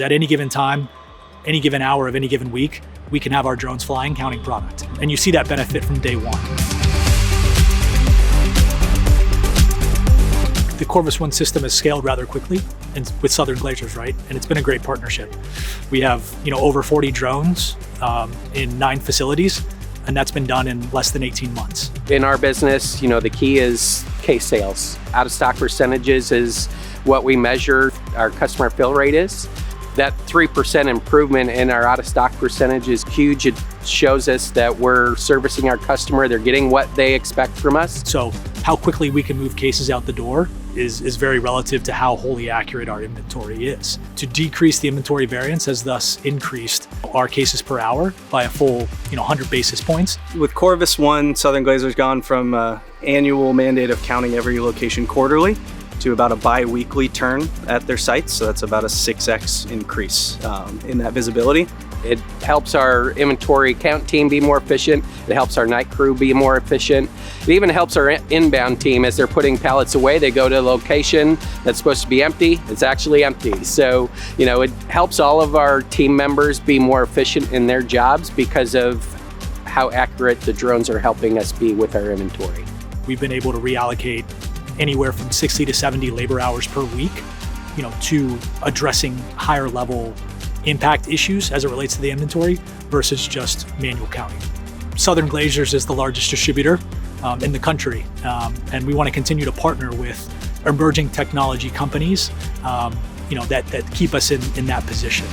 At any given time, any given hour of any given week, we can have our drones flying, counting product. And you see that benefit from day one. The Corvus One system has scaled rather quickly and with Southern Glazers, right? And it's been a great partnership. We have, over 40 drones in 9 facilities, and that's been done in less than 18 months. In our business, the key is case sales. Out of stock percentages is what we measure our customer fill rate is. That 3% improvement in our out of stock percentage is huge. It shows us that we're servicing our customer. They're getting what they expect from us. So how quickly we can move cases out the door is very relative to how wholly accurate our inventory is. To decrease the inventory variance has thus increased our cases per hour by a full 100 basis points. With Corvus One, Southern Glazer's gone from annual mandate of counting every location quarterly to about a bi-weekly turn at their sites. So that's about a 6x increase in that visibility. It helps our inventory count team be more efficient. It helps our night crew be more efficient. It even helps our inbound team as they're putting pallets away. They go to a location that's supposed to be empty. It's actually empty. So, it helps all of our team members be more efficient in their jobs because of how accurate the drones are helping us be with our inventory. We've been able to reallocate anywhere from 60 to 70 labor hours per week, to addressing higher level impact issues as it relates to the inventory versus just manual counting. Southern Glazers is the largest distributor in the country, and we want to continue to partner with emerging technology companies, that keep us in that position.